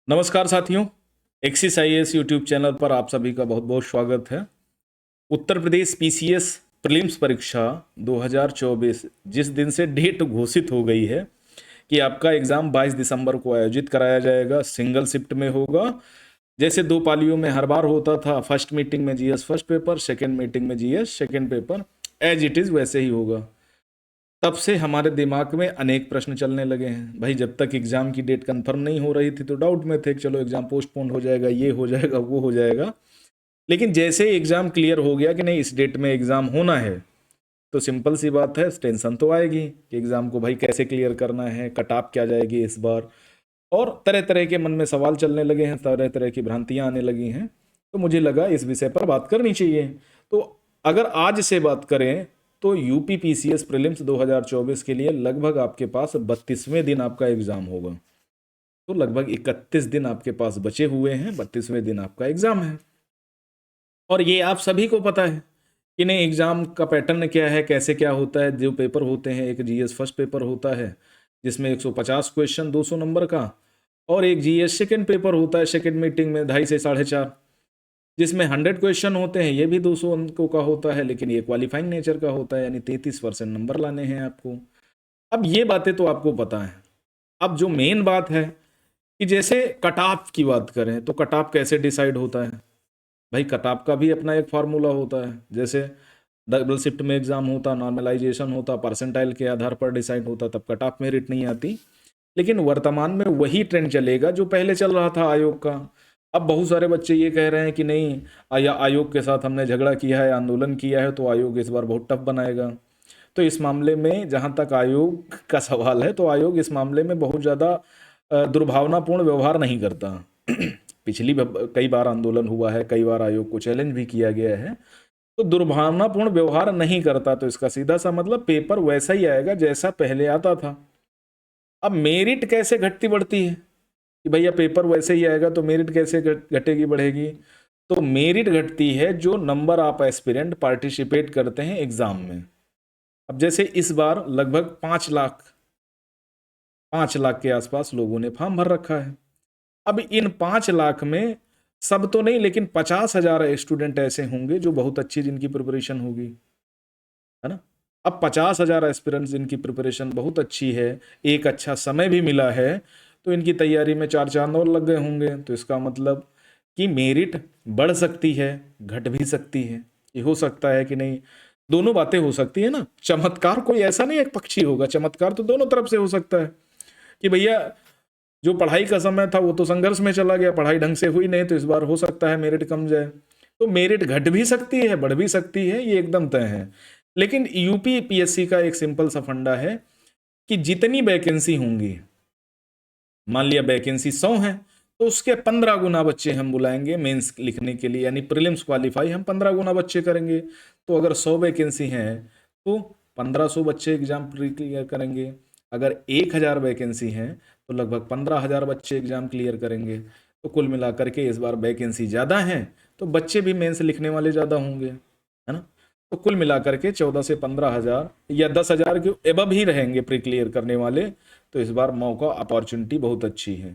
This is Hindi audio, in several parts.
नमस्कार साथियों, एक्सिस आईएएस यूट्यूब चैनल पर आप सभी का बहुत बहुत स्वागत है। उत्तर प्रदेश पीसीएस प्रीलिम्स परीक्षा 2024 जिस दिन से डेट घोषित हो गई है कि आपका एग्ज़ाम 22 दिसंबर को आयोजित कराया जाएगा। सिंगल शिफ्ट में होगा, जैसे दो पालियों में हर बार होता था। फर्स्ट मीटिंग में GS first paper, second meeting में GS second paper, as it is वैसे ही होगा। तब से हमारे दिमाग में अनेक प्रश्न चलने लगे हैं। भाई, जब तक एग्ज़ाम की डेट कंफर्म नहीं हो रही थी तो डाउट में थे कि चलो एग्ज़ाम पोस्टपोन हो जाएगा, ये हो जाएगा, वो हो जाएगा। लेकिन जैसे एग्ज़ाम क्लियर हो गया कि नहीं, इस डेट में एग्ज़ाम होना है, तो सिंपल सी बात है, टेंशन तो आएगी कि एग्ज़ाम को भाई कैसे क्लियर करना है, कट ऑफ क्या जाएगी इस बार, और तरह तरह के मन में सवाल चलने लगे हैं, तरह तरह की भ्रांतियाँ आने लगी हैं। तो मुझे लगा इस विषय पर बात करनी चाहिए। तो अगर आज से बात करें तो यूपी पीसीएस प्रीलिम्स 2024 के लिए लगभग आपके पास 32वें दिन आपका एग्ज़ाम होगा। तो लगभग 31 दिन आपके पास बचे हुए हैं, 32वें दिन आपका एग्ज़ाम है। और ये आप सभी को पता है कि नहीं, एग्ज़ाम का पैटर्न क्या है, कैसे क्या होता है। जो पेपर होते हैं, एक जीएस फर्स्ट पेपर होता है जिसमें 150 क्वेश्चन 200 नंबर का, और एक जीएस सेकेंड पेपर होता है सेकेंड मीटिंग में 2.5 से 4.5, जिसमें 100 क्वेश्चन होते हैं। ये भी 200 अंकों का होता है, लेकिन ये क्वालिफाइंग नेचर का होता है, यानी 33% नंबर लाने हैं आपको। अब ये बातें तो आपको पता है। अब जो मेन बात है कि जैसे कट ऑफ की बात करें तो कट ऑफ कैसे डिसाइड होता है। भाई, कट ऑफ का भी अपना एक फार्मूला होता है। जैसे डबल शिफ्ट में एग्जाम होता, नॉर्मलाइजेशन होता, परसेंटाइल के आधार पर डिसाइड होता, तब कट ऑफ मेरिट नहीं आती। लेकिन वर्तमान में वही ट्रेंड चलेगा जो पहले चल रहा था आयोग का। अब बहुत सारे बच्चे ये कह रहे हैं कि नहीं, आयोग के साथ हमने झगड़ा किया है, आंदोलन किया है, तो आयोग इस बार बहुत टफ बनाएगा। तो इस मामले में जहाँ तक आयोग का सवाल है, तो आयोग इस मामले में बहुत ज़्यादा दुर्भावनापूर्ण व्यवहार नहीं करता। पिछली कई बार आंदोलन हुआ है, कई बार आयोग को चैलेंज भी किया गया है, तो दुर्भावनापूर्ण व्यवहार नहीं करता। तो इसका सीधा सा मतलब पेपर वैसा ही आएगा जैसा पहले आता था। अब मेरिट कैसे घटती बढ़ती है कि भैया पेपर वैसे ही आएगा, तो मेरिट कैसे घटेगी बढ़ेगी। तो मेरिट घटती है जो नंबर ऑफ एस्पिरेंट पार्टिसिपेट करते हैं एग्जाम में। अब जैसे इस बार लगभग 5 लाख के आसपास लोगों ने फॉर्म भर रखा है। अब इन 5 लाख में सब तो नहीं, लेकिन 50,000 स्टूडेंट ऐसे होंगे जो बहुत अच्छी जिनकी प्रिपरेशन होगी, है ना। अब 50,000 एस्पिरेंट्स जिनकी प्रिपरेशन बहुत अच्छी है, एक अच्छा समय भी मिला है, तो इनकी तैयारी में 4 चांद और लग गए होंगे। तो इसका मतलब कि मेरिट बढ़ सकती है, घट भी सकती है। ये हो सकता है कि नहीं, दोनों बातें हो सकती है ना। चमत्कार कोई ऐसा नहीं एक पक्षी होगा, चमत्कार तो दोनों तरफ से हो सकता है कि भैया जो पढ़ाई का समय था वो तो संघर्ष में चला गया, पढ़ाई ढंग से हुई नहीं, तो इस बार हो सकता है मेरिट कम जाए। तो मेरिट घट भी सकती है, बढ़ भी सकती है, ये एकदम तय है। लेकिन यूपी पीएससी का एक सिंपल सा फंडा है कि जितनी वैकेंसी होंगी, मान लिया वैकेंसी 100 है, तो उसके 15 गुना बच्चे हम बुलाएंगे मेंस लिखने के लिए, यानी प्रीलिम्स क्वालिफाई हम 15 गुना बच्चे करेंगे। तो अगर 100 वैकेंसी हैं तो 1500 बच्चे एग्जाम प्री क्लियर करेंगे। अगर 1000 वैकेंसी हैं तो लगभग 15,000 बच्चे एग्जाम क्लियर करेंगे। तो कुल मिलाकर के इस बार वैकेंसी ज़्यादा है तो बच्चे भी मेंस लिखने वाले ज़्यादा होंगे, है ना। तो कुल मिलाकर के 14 से 15,000 या 10,000 के एबव ही रहेंगे प्री क्लियर करने वाले। तो इस बार मौका, अपॉर्चुनिटी बहुत अच्छी है।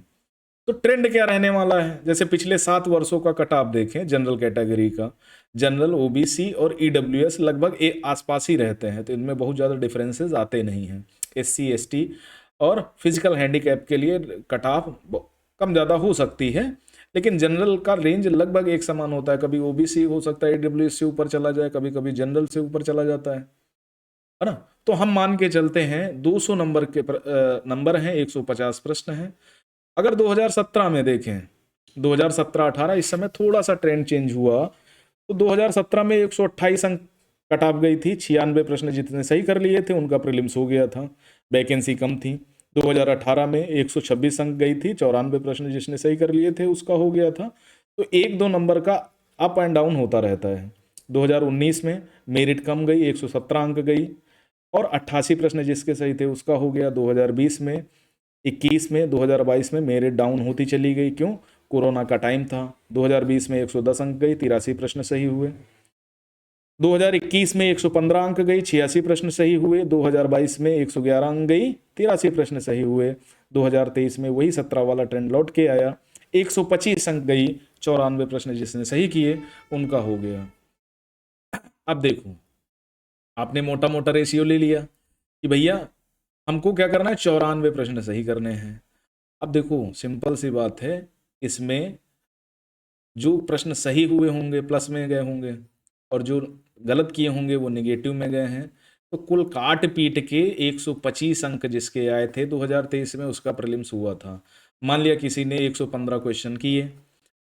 तो ट्रेंड क्या रहने वाला है, जैसे पिछले 7 वर्षों का कट ऑफ देखें जनरल कैटेगरी का, जनरल, ओबीसी और ईडब्ल्यूएस लगभग आसपास ही रहते हैं, तो इनमें बहुत ज़्यादा डिफरेंसेस आते नहीं हैं। एससी, एसटी और फिजिकल हैंडीकैप के लिए कट ऑफ कम ज़्यादा हो सकती है, लेकिन जनरल का रेंज लगभग एक समान होता है। कभी ओबीसी हो सकता है ईडब्ल्यूएस से ऊपर चला जाए, कभी कभी जनरल से ऊपर चला जाता है ना। तो हम मान के चलते हैं 200 नंबर के नंबर हैं, 150 प्रश्न हैं। अगर 2017 में देखें, 2017-18 इस समय थोड़ा सा ट्रेंड चेंज हुआ, तो 2017 में 128 अंक कट ऑफ गई थी। 96 प्रश्न जितने सही कर लिए थे उनका प्रीलिम्स हो गया था, वैकेंसी कम थी। 2018 में 126 अंक गई थी, 94 प्रश्न जिसने सही कर लिए थे उसका हो गया था। तो 1-2 नंबर का अप एंड डाउन होता रहता है। 2019 में मेरिट कम गई, 117 अंक गई, और 88 प्रश्न जिसके सही थे उसका हो गया। 2020 में, 21 में, 2022 में मेरिट डाउन होती चली गई। क्यों? कोरोना का टाइम था। 2020 में 110 अंक गई, 83 प्रश्न सही हुए। 2021 में 115 अंक गई, 86 प्रश्न सही हुए। 2022 में 111 अंक गई, 83 प्रश्न सही हुए। 2023 में वही 17 वाला ट्रेंड लौट के आया, 125 अंक गई, 94 प्रश्न जिसने सही किए उनका हो गया। अब देखो, आपने मोटा मोटा रेशियो ले लिया कि भैया हमको क्या करना है, 94 प्रश्न सही करने हैं। अब देखो सिंपल सी बात है, इसमें जो प्रश्न सही हुए होंगे प्लस में गए होंगे और जो गलत किए होंगे वो नेगेटिव में गए हैं। तो कुल काट पीट के 125 अंक जिसके आए थे 2023 में, उसका प्रीलिम्स हुआ था। मान लिया किसी ने 115 क्वेश्चन किए,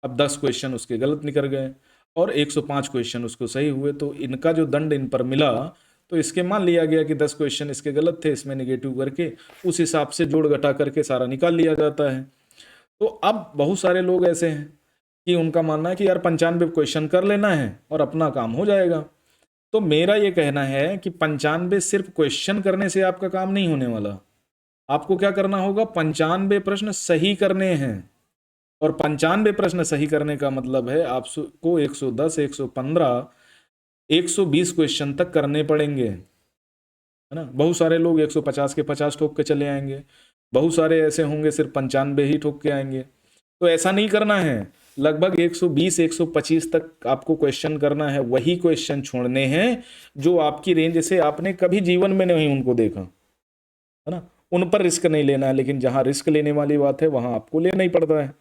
अब 10 क्वेश्चन उसके गलत निकल गए और 105 क्वेश्चन उसको सही हुए, तो इनका जो दंड इन पर मिला, तो इसके मान लिया गया कि 10 क्वेश्चन इसके गलत थे, इसमें नेगेटिव करके उस हिसाब से जोड़ घटा करके सारा निकाल लिया जाता है। तो अब बहुत सारे लोग ऐसे हैं कि उनका मानना है कि यार 95 क्वेश्चन कर लेना है और अपना काम हो जाएगा। तो मेरा ये कहना है कि 95 सिर्फ क्वेश्चन करने से आपका काम नहीं होने वाला। आपको क्या करना होगा, 95 प्रश्न सही करने हैं। और 95 प्रश्न सही करने का मतलब है आपको 110, 115, 120 क्वेश्चन तक करने पड़ेंगे, है ना। बहुत सारे लोग 150 के 50 ठोक के चले आएंगे, बहुत सारे ऐसे होंगे सिर्फ 95 ही ठोक के आएंगे। तो ऐसा नहीं करना है, लगभग 120, 125 तक आपको क्वेश्चन करना है। वही क्वेश्चन छोड़ने हैं जो आपकी रेंज से आपने कभी जीवन में नहीं उनको देखा, है ना। उन पर रिस्क नहीं लेना है, लेकिन जहां रिस्क लेने वाली बात है वहां आपको लेना ही पड़ता है।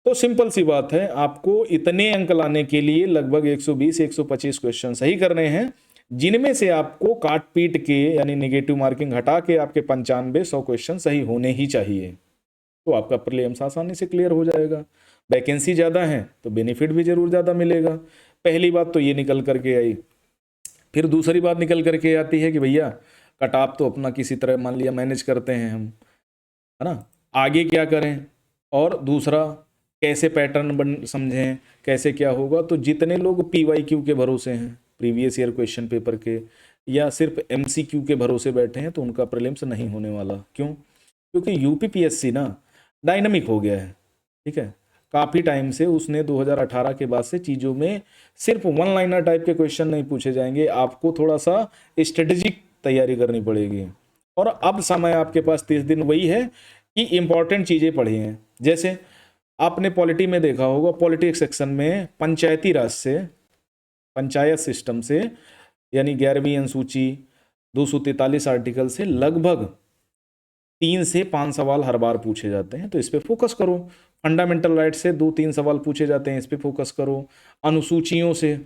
तो सिंपल सी बात है, आपको इतने अंक लाने के लिए लगभग 120, 125 क्वेश्चन सही करने हैं, जिनमें से आपको काट पीट के यानी नेगेटिव मार्किंग हटा के आपके 95, 100 क्वेश्चन सही होने ही चाहिए। तो आपका प्रीलिम्स आसानी से क्लियर हो जाएगा। वैकेंसी ज़्यादा है तो बेनिफिट भी जरूर ज़्यादा मिलेगा। पहली बात तो ये निकल करके आई। फिर दूसरी बात निकल करके आती है कि भैया कट ऑफ तो अपना किसी तरह मान लिया मैनेज करते हैं हम, है ना, आगे क्या करें। और दूसरा, कैसे पैटर्न बन समझें, कैसे क्या होगा। तो जितने लोग PYQ के भरोसे हैं, प्रीवियस ईयर क्वेश्चन पेपर के, या सिर्फ MCQ के भरोसे बैठे हैं, तो उनका प्रीलिम्स नहीं होने वाला। क्यों? क्योंकि UPPSC ना डायनामिक हो गया है, ठीक है। काफ़ी टाइम से उसने 2018 के बाद से चीज़ों में सिर्फ वन लाइनर टाइप के क्वेश्चन नहीं पूछे जाएंगे, आपको थोड़ा सा स्ट्रेटेजिक तैयारी करनी पड़ेगी। और अब समय आपके पास 30 दिन वही है कि इंपॉर्टेंट चीज़ें पढ़ी हैं। जैसे आपने पॉलिटी में देखा होगा, पॉलिटिक्स सेक्शन में पंचायती राज से, पंचायत सिस्टम से, यानी 11वीं अनुसूची 243 आर्टिकल से लगभग 3 से 5 सवाल हर बार पूछे जाते हैं, तो इस पे फोकस करो। फंडामेंटल राइट से 2-3 सवाल पूछे जाते हैं, इस पे फोकस करो। अनुसूचियों से,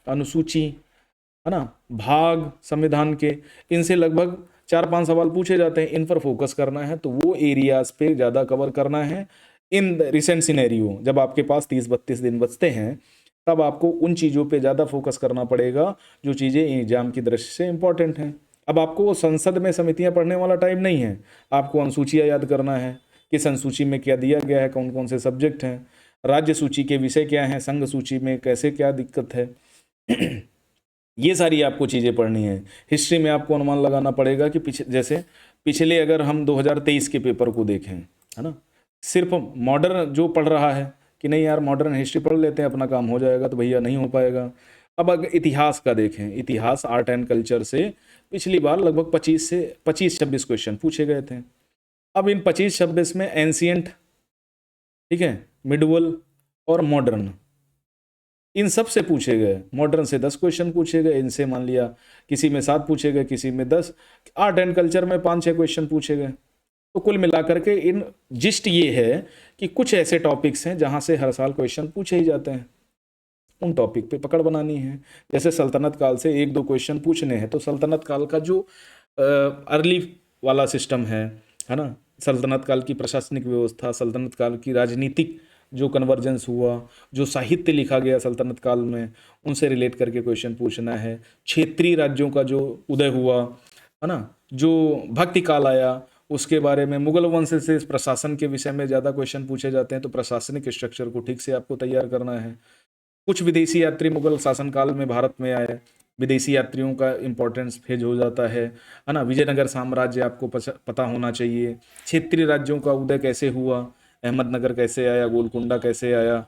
अनुसूची, है ना, भाग संविधान के, इनसे लगभग 4-5 सवाल पूछे जाते हैं, इन पर फोकस करना है। तो वो एरियाज पे ज़्यादा कवर करना है। इन रिसेंट सिनेरियो जब आपके पास 30-32 दिन बचते हैं, तब आपको उन चीज़ों पे ज़्यादा फोकस करना पड़ेगा जो चीज़ें एग्जाम की दृष्टि से इंपॉर्टेंट हैं। अब आपको संसद में समितियां पढ़ने वाला टाइम नहीं है, आपको अनुसूचियां याद करना है, किस अनुसूची में क्या दिया गया है, कौन कौन से सब्जेक्ट हैं, राज्य सूची के विषय क्या हैं, संघ सूची में कैसे क्या दिक्कत है। ये सारी आपको चीज़ें पढ़नी है। हिस्ट्री में आपको अनुमान लगाना पड़ेगा कि जैसे पिछले अगर हम 2023 के पेपर को देखें, है ना, सिर्फ मॉडर्न जो पढ़ रहा है कि नहीं यार मॉडर्न हिस्ट्री पढ़ लेते हैं अपना काम हो जाएगा, तो भैया नहीं हो पाएगा। अब अगर इतिहास का देखें, इतिहास आर्ट एंड कल्चर से पिछली बार लगभग 25-26 क्वेश्चन पूछे गए थे। अब इन 25-26 में एंशियंट, ठीक है, मिडवल और मॉडर्न, इन सब से पूछे गए। मॉडर्न से 10 क्वेश्चन पूछे गए, इनसे मान लिया किसी में 7 पूछे गए, किसी में 10। आर्ट एंड कल्चर में 5-6 क्वेश्चन पूछे गए। तो कुल मिलाकर के इन जिस्ट ये है कि कुछ ऐसे टॉपिक्स हैं जहां से हर साल क्वेश्चन पूछे ही जाते हैं, उन टॉपिक पे पकड़ बनानी है। जैसे सल्तनत काल से 1-2 क्वेश्चन पूछने हैं, तो सल्तनत काल का जो अर्ली वाला सिस्टम है ना, सल्तनत काल की प्रशासनिक व्यवस्था, सल्तनत काल की राजनीतिक जो कन्वर्जेंस हुआ, जो साहित्य लिखा गया सल्तनत काल में, उनसे रिलेट करके क्वेश्चन पूछना है। क्षेत्रीय राज्यों का जो उदय हुआ, है ना, जो भक्ति काल आया, उसके बारे में, मुगल वंश से प्रशासन के विषय में ज़्यादा क्वेश्चन पूछे जाते हैं, तो प्रशासनिक स्ट्रक्चर को ठीक से आपको तैयार करना है। कुछ विदेशी यात्री मुगल शासनकाल में भारत में आए, विदेशी यात्रियों का इंपॉर्टेंस फेज हो जाता है ना। विजयनगर साम्राज्य आपको पता होना चाहिए। क्षेत्रीय राज्यों का उदय कैसे हुआ, अहमदनगर कैसे आया, गोलकुंडा कैसे आया,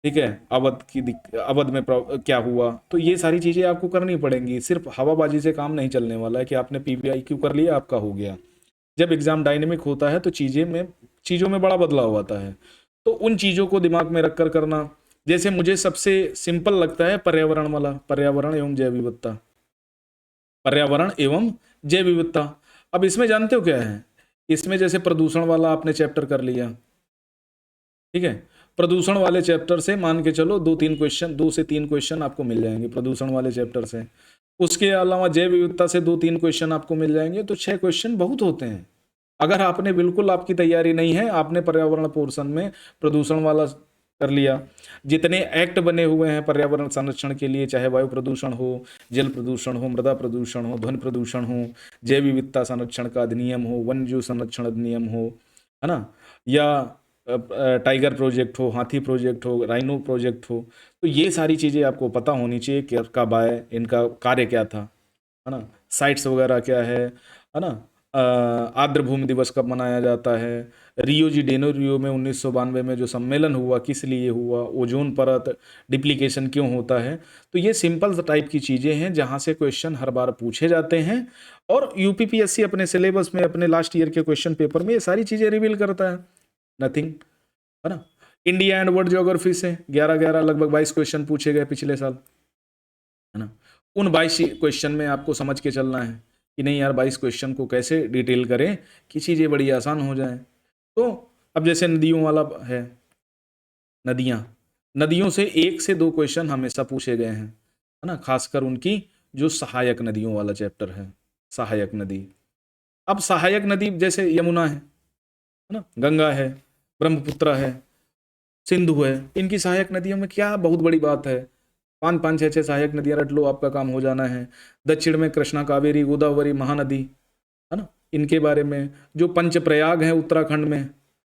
ठीक है, अवध में क्या हुआ। तो ये सारी चीज़ें आपको करनी पड़ेंगी। सिर्फ हवाबाजी से काम नहीं चलने वाला है कि आपने PYQ कर लिया आपका हो गया। जब एग्जाम डायनेमिक होता है तो चीज़ों में बड़ा बदलाव आता है। तो उन चीज़ों को दिमाग में रखकर करना। जैसे मुझे सबसे सिंपल लगता है पर्यावरण वाला, पर्यावरण एवं जैव विविधता, पर्यावरण एवं जैव विविधता। अब इसमें जानते हो क्या है, इसमें जैसे प्रदूषण वाला आपने चैप्टर कर लिया, ठीक है, प्रदूषण वाले चैप्टर से मान के चलो 2-3 क्वेश्चन, 2 से 3 क्वेश्चन आपको मिल जाएंगे प्रदूषण वाले चैप्टर से। उसके अलावा जैव विविधता से 2-3 क्वेश्चन आपको मिल जाएंगे, तो 6 क्वेश्चन बहुत होते हैं। अगर आपने बिल्कुल आपकी तैयारी नहीं है, आपने पर्यावरण पोर्शन में प्रदूषण वाला कर लिया, जितने एक्ट बने हुए हैं पर्यावरण संरक्षण के लिए, चाहे वायु प्रदूषण हो, जल प्रदूषण हो, मृदा प्रदूषण हो, ध्वनि प्रदूषण हो, जैव विविधता संरक्षण का अधिनियम हो, वन्य जीव संरक्षण अधिनियम हो, है ना, या टाइगर प्रोजेक्ट हो, हाथी प्रोजेक्ट हो, राइनो प्रोजेक्ट हो, तो ये सारी चीज़ें आपको पता होनी चाहिए कि कब आए, इनका कार्य क्या था, है ना, साइट्स वगैरह क्या है ना, आर्द्र भूमि दिवस कब मनाया जाता है, रियो जी डेनो रियो में 1992 में जो सम्मेलन हुआ किस लिए हुआ, ओजोन परत डिप्लीकेशन क्यों होता है। तो ये सिंपल टाइप की चीज़ें हैं जहाँ से क्वेश्चन हर बार पूछे जाते हैं, और यूपीपीएससी अपने सिलेबस में, अपने लास्ट ईयर के क्वेश्चन पेपर में ये सारी चीज़ें रिवील करता है, नथिंग, है ना। इंडिया एंड वर्ल्ड ज्योग्राफी से 11-11 लगभग 22 क्वेश्चन पूछे गए पिछले साल, है ना। उन 22 क्वेश्चन में आपको समझ के चलना है कि नहीं यार 22 क्वेश्चन को कैसे डिटेल करें कि चीज़ें बड़ी आसान हो जाए। तो अब जैसे नदियों वाला है, नदियाँ, नदियों से 1 से 2 क्वेश्चन हमेशा पूछे गए हैं, है ना, खासकर उनकी जो सहायक नदियों वाला चैप्टर है, सहायक नदी। अब सहायक नदी जैसे यमुना है ना, गंगा है, ब्रह्मपुत्र है, सिंधु है, इनकी सहायक नदियों में क्या बहुत बड़ी बात है, 5-5 6-6 सहायक नदियां रट लो, आपका काम हो जाना है। दक्षिण में कृष्णा, कावेरी, गोदावरी, महानदी, है ना, इनके बारे में। जो पंच प्रयाग है उत्तराखंड में,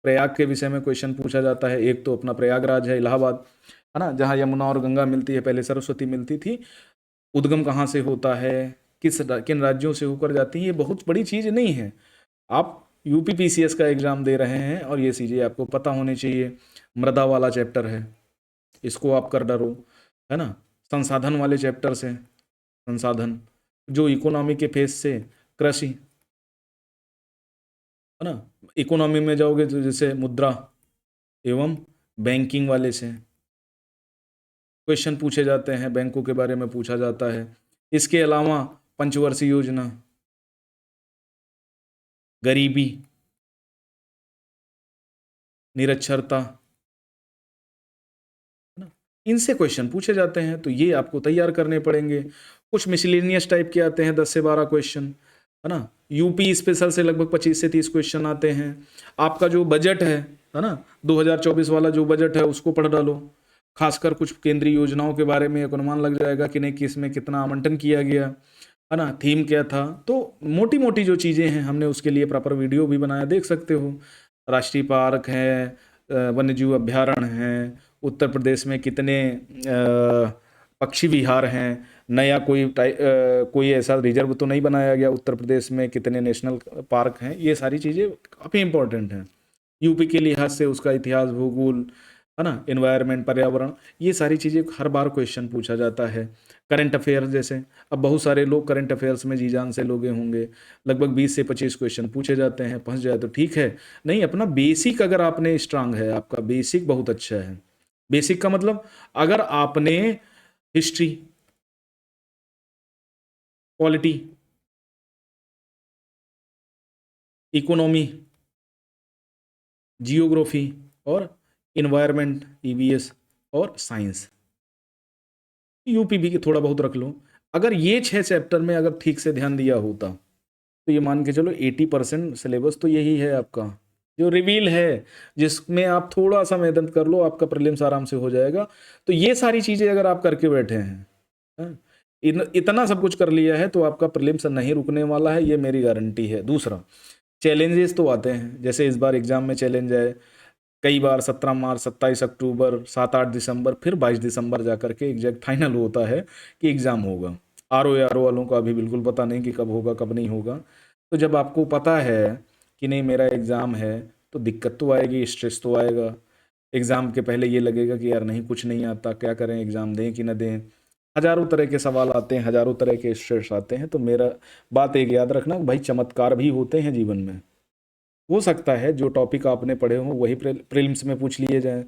प्रयाग के विषय में क्वेश्चन पूछा जाता है। एक तो अपना प्रयागराज है, इलाहाबाद, है ना, जहाँ यमुना और गंगा मिलती है, पहले सरस्वती मिलती थी। उद्गम कहाँ से होता है, किन राज्यों से होकर जाती है, ये बहुत बड़ी चीज़ नहीं है। आप यूपीपीसीएस का एग्जाम दे रहे हैं और ये चीज़ें आपको पता होनी चाहिए। मृदा वाला चैप्टर है, इसको आप कर डरो, है ना। संसाधन वाले चैप्टर से, संसाधन जो इकोनॉमी के फेस से, कृषि, है ना, इकोनॉमी में जाओगे तो जैसे मुद्रा एवं बैंकिंग वाले से क्वेश्चन पूछे जाते हैं, बैंकों के बारे में पूछा जाता है। इसके अलावा पंचवर्षीय योजना, गरीबी, निरक्षरता, है ना, इनसे क्वेश्चन पूछे जाते हैं, तो ये आपको तैयार करने पड़ेंगे। कुछ मिसलेनियस टाइप के आते हैं 10 से 12 क्वेश्चन, है ना। यूपी स्पेशल से लगभग 25 से 30 क्वेश्चन आते हैं। आपका जो बजट है ना, 2024 वाला जो बजट है उसको पढ़ डालो, खासकर कुछ केंद्रीय योजनाओं के बारे में एक अनुमान लग जाएगा कि नहीं, किस में कितना आवंटन किया गया, है ना, थीम क्या था। तो मोटी मोटी जो चीज़ें हैं, हमने उसके लिए प्रॉपर वीडियो भी बनाया, देख सकते हो। राष्ट्रीय पार्क है, वन्य जीव अभ्यारण्य हैं, उत्तर प्रदेश में कितने पक्षी विहार हैं, नया कोई ऐसा रिजर्व तो नहीं बनाया गया उत्तर प्रदेश में, कितने नेशनल पार्क हैं, ये सारी चीज़ें काफ़ी इंपॉर्टेंट हैं यूपी के लिहाज से। उसका इतिहास, भूगोल, है ना, एनवायरनमेंट, पर्यावरण, ये सारी चीज़ें हर बार क्वेश्चन पूछा जाता है। करंट अफेयर्स जैसे, अब बहुत सारे लोग करंट अफेयर्स में जी जान से लोगे होंगे, लगभग 20 से 25 क्वेश्चन पूछे जाते हैं, फंस जाए तो ठीक है। नहीं, अपना बेसिक अगर आपने स्ट्रांग है, आपका बेसिक बहुत अच्छा है। बेसिक का मतलब अगर आपने हिस्ट्री, पॉलिटी, इकोनॉमी, जियोग्राफी और इन्वायरमेंट, ईवीएस और साइंस, यूपी भी थोड़ा बहुत रख लो, अगर ये 6 चैप्टर में अगर ठीक से ध्यान दिया होता, तो ये मान के चलो 80% सिलेबस तो यही है आपका जो रिवील है, जिसमें आप थोड़ा सा मेहनत कर लो, आपका प्रीलिम्स आराम से हो जाएगा। तो ये सारी चीज़ें अगर आप करके बैठे हैं, हाँ, इतना सब कुछ कर लिया है, तो आपका प्रीलिम्स नहीं रुकने वाला है, ये मेरी गारंटी है। दूसरा, चैलेंजेस तो आते हैं, जैसे इस बार एग्जाम में चैलेंज है, कई बार 17 मार्च, 27 अक्टूबर, 7-8 दिसंबर, फिर 22 दिसंबर जा करके एग्जैक्ट फाइनल होता है कि एग्ज़ाम होगा। आर ओ वालों का अभी बिल्कुल पता नहीं कि कब होगा कब नहीं होगा। तो जब आपको पता है कि नहीं मेरा एग्ज़ाम है, तो दिक्कत तो आएगी, स्ट्रेस तो आएगा। एग्ज़ाम के पहले ये लगेगा कि यार नहीं, कुछ नहीं आता, क्या करें, एग्ज़ाम दें कि न दें। हज़ारों तरह के सवाल आते हैं, हज़ारों तरह के स्ट्रेस आते हैं। तो मेरा बात एक याद रखना, भाई चमत्कार भी होते हैं जीवन में, हो सकता है जो टॉपिक आपने पढ़े हों वही प्रीलिम्स में पूछ लिए जाएं,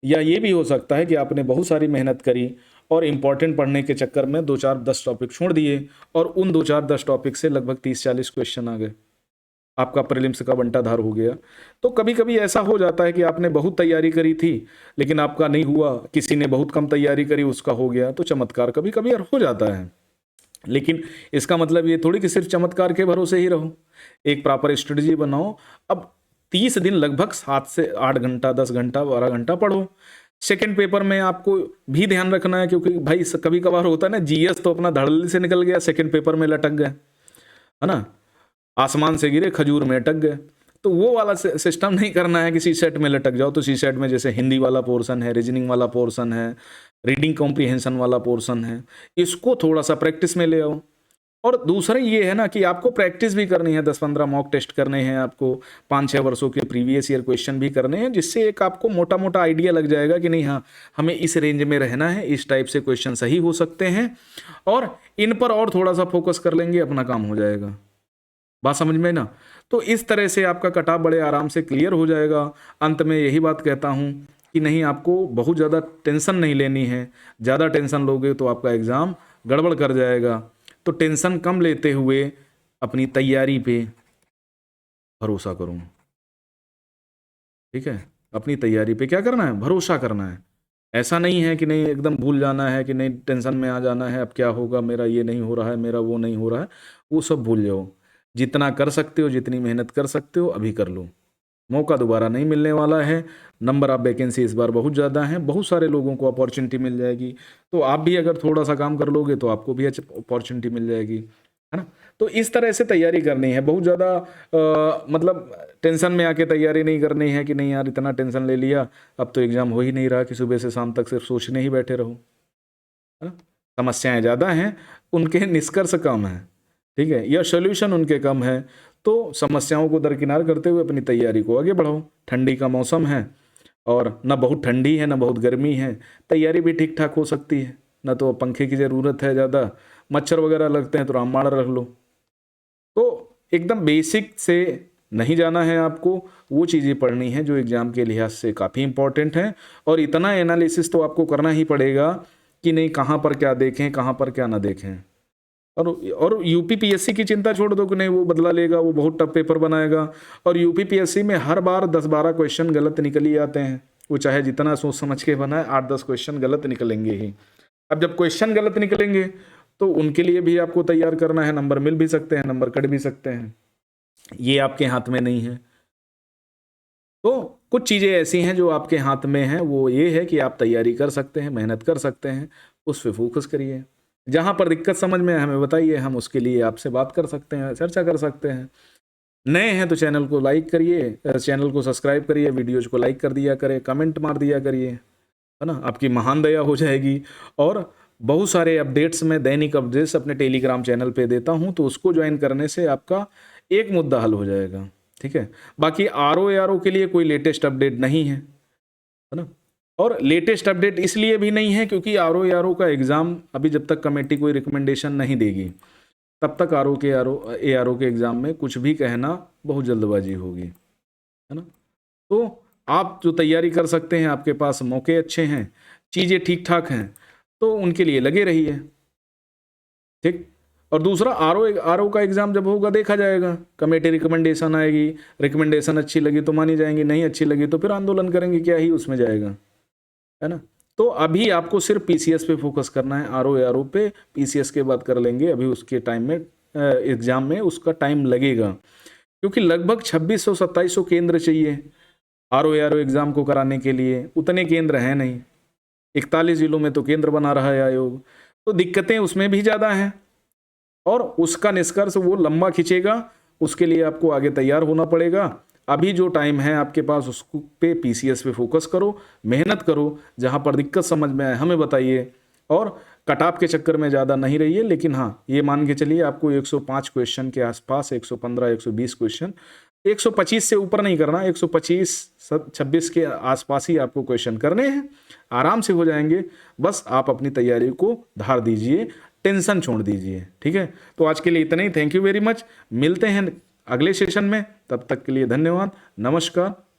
या ये भी हो सकता है कि आपने बहुत सारी मेहनत करी और इम्पोर्टेंट पढ़ने के चक्कर में 2-4-10 टॉपिक छोड़ दिए और उन 2-4-10 टॉपिक से लगभग 30-40 क्वेश्चन आ गए, आपका प्रीलिम्स का बंटाधार हो गया। तो कभी कभी ऐसा हो जाता है कि आपने बहुत तैयारी करी थी लेकिन आपका नहीं हुआ, किसी ने बहुत कम तैयारी करी उसका हो गया, तो चमत्कार कभी कभी हो जाता है। लेकिन इसका मतलब ये थोड़ी कि सिर्फ चमत्कार के भरोसे ही रहो, एक प्रॉपर स्ट्रेटजी बनाओ। अब 30 दिन लगभग 7 से 8 घंटा, 10 घंटा, 12 घंटा पढ़ो। सेकंड पेपर में आपको भी ध्यान रखना है, क्योंकि भाई कभी कभार होता है ना, जीएस तो अपना धड़ल्ले से निकल गया, सेकंड पेपर में लटक गए, है ना, आसमान से गिरे खजूर में अटक गए। तो वो वाला सिस्टम नहीं करना है कि सी सेट में लटक जाओ। तो सी सेट में जैसे हिंदी वाला पोर्शन है, रीजनिंग वाला पोर्शन है, रीडिंग कॉम्प्रिहेंशन वाला पोर्शन है, इसको थोड़ा सा प्रैक्टिस में ले आओ। और दूसरा ये है ना कि आपको प्रैक्टिस भी करनी है, 10-15 मॉक टेस्ट करने हैं आपको, 5-6 वर्षों के प्रीवियस ईयर क्वेश्चन भी करने हैं, जिससे एक आपको मोटा मोटा आइडिया लग जाएगा कि नहीं, हाँ हमें इस रेंज में रहना है, इस टाइप से क्वेश्चन सही हो सकते हैं, और इन पर और थोड़ा सा फोकस कर लेंगे, अपना काम हो जाएगा। बात समझ में ना? तो इस तरह से आपका कटऑफ बड़े आराम से क्लियर हो जाएगा। अंत में यही बात कहता हूँ कि नहीं, आपको बहुत ज़्यादा टेंशन नहीं लेनी है, ज़्यादा टेंशन लोगे तो आपका एग्ज़ाम गड़बड़ कर जाएगा। तो टेंशन कम लेते हुए अपनी तैयारी पे भरोसा करूँ, ठीक है, अपनी तैयारी पे क्या करना है, भरोसा करना है। ऐसा नहीं है कि नहीं एकदम भूल जाना है, कि नहीं टेंशन में आ जाना है, अब क्या होगा, मेरा ये नहीं हो रहा है, मेरा वो नहीं हो रहा है, वो सब भूल जाओ। जितना कर सकते हो, जितनी मेहनत कर सकते हो अभी कर लो, मौका दोबारा नहीं मिलने वाला है। नंबर ऑफ वैकेंसी इस बार बहुत ज़्यादा हैं, बहुत सारे लोगों को अपॉर्चुनिटी मिल जाएगी, तो आप भी अगर थोड़ा सा काम कर लोगे तो आपको भी अच्छी अपॉर्चुनिटी मिल जाएगी, है ना। तो इस तरह से तैयारी करनी है, बहुत ज़्यादा मतलब टेंशन में आके तैयारी नहीं करनी है कि नहीं यार इतना टेंशन ले लिया, अब तो एग्ज़ाम हो ही नहीं रहा, कि सुबह से शाम तक सिर्फ सोचने ही बैठे रहो, है ना। समस्याएं ज़्यादा हैं, उनके निष्कर्ष कम है, ठीक है, या सोल्यूशन उनके कम है। तो समस्याओं को दरकिनार करते हुए अपनी तैयारी को आगे बढ़ाओ। ठंडी का मौसम है और ना बहुत ठंडी है ना बहुत गर्मी है, तैयारी भी ठीक ठाक हो सकती है, ना तो पंखे की ज़रूरत है ज़्यादा, मच्छर वगैरह लगते हैं तो रामबाण रख लो। तो एकदम बेसिक से नहीं जाना है आपको, वो चीज़ें पढ़नी है जो एग्ज़ाम के लिहाज से काफ़ी इंपॉर्टेंट हैं, और इतना एनालिसिस तो आपको करना ही पड़ेगा कि नहीं कहाँ पर क्या देखें, कहाँ पर क्या ना देखें। और यूपी पीएससी की चिंता छोड़ दो कि नहीं वो बदला लेगा, वो बहुत टफ पेपर बनाएगा, और यूपी पीएससी में हर बार 10-12 क्वेश्चन गलत निकल ही आते हैं, वो चाहे जितना सोच समझ के बनाए, 8-10 क्वेश्चन गलत निकलेंगे ही। अब जब क्वेश्चन गलत निकलेंगे तो उनके लिए भी आपको तैयार करना है, नंबर मिल भी सकते हैं, नंबर कट भी सकते हैं, ये आपके हाथ में नहीं है। तो कुछ चीज़ें ऐसी हैं जो आपके हाथ में हैं, वो ये है कि आप तैयारी कर सकते हैं, मेहनत कर सकते हैं, उस पर फोकस करिए। जहाँ पर दिक्कत समझ में हमें बताइए, हम उसके लिए आपसे बात कर सकते हैं, चर्चा कर सकते हैं। नए हैं तो चैनल को लाइक करिए, चैनल को सब्सक्राइब करिए, वीडियोज को लाइक कर दिया करें, कमेंट मार दिया करिए, है ना, आपकी महान दया हो जाएगी। और बहुत सारे अपडेट्स मैं दैनिक अपडेट्स अपने टेलीग्राम चैनल पे देता हूँ, तो उसको ज्वाइन करने से आपका एक मुद्दा हल हो जाएगा, ठीक है। बाकी आरओ के लिए कोई लेटेस्ट अपडेट नहीं है ना, और लेटेस्ट अपडेट इसलिए भी नहीं है क्योंकि आरओ का एग्ज़ाम अभी जब तक कमेटी कोई रिकमेंडेशन नहीं देगी तब तक आरओ के एग्ज़ाम में कुछ भी कहना बहुत जल्दबाजी होगी, है ना। तो आप जो तैयारी कर सकते हैं, आपके पास मौके अच्छे हैं, चीज़ें ठीक ठाक हैं, तो उनके लिए लगे रहिए, ठीक। और दूसरा आरओ का एग्ज़ाम जब होगा देखा जाएगा, कमेटी रिकमेंडेशन आएगी, रिकमेंडेशन अच्छी लगी तो मानी जाएंगी, नहीं अच्छी लगी तो फिर आंदोलन करेंगे, क्या ही उसमें जाएगा, है ना। तो अभी आपको सिर्फ पीसीएस पे फोकस करना है, आरओ पे पीसीएस के बाद कर लेंगे, अभी उसके टाइम में एग्ज़ाम में उसका टाइम लगेगा, क्योंकि लगभग 2600-2700 केंद्र चाहिए आरओ एग्ज़ाम को कराने के लिए, उतने केंद्र हैं नहीं, 41 जिलों में तो केंद्र बना रहा है आयोग, तो दिक्कतें उसमें भी ज़्यादा हैं, और उसका निष्कर्ष वो लंबा खींचेगा, उसके लिए आपको आगे तैयार होना पड़ेगा। अभी जो टाइम है आपके पास उसको पे पीसीएस पे फोकस करो, मेहनत करो, जहाँ पर दिक्कत समझ में आए हमें बताइए, और कटऑफ के चक्कर में ज़्यादा नहीं रहिए। लेकिन हाँ, ये मान के चलिए आपको 105 क्वेश्चन के आसपास, 115-120 क्वेश्चन, 125 से ऊपर नहीं करना, 125-26 के आसपास ही आपको क्वेश्चन करने हैं, आराम से हो जाएंगे। बस आप अपनी तैयारी को धार दीजिए, टेंशन छोड़ दीजिए, ठीक है। तो आज के लिए इतना ही, थैंक यू वेरी मच, मिलते हैं अगले सेशन में। तब तक के लिए धन्यवाद, नमस्कार।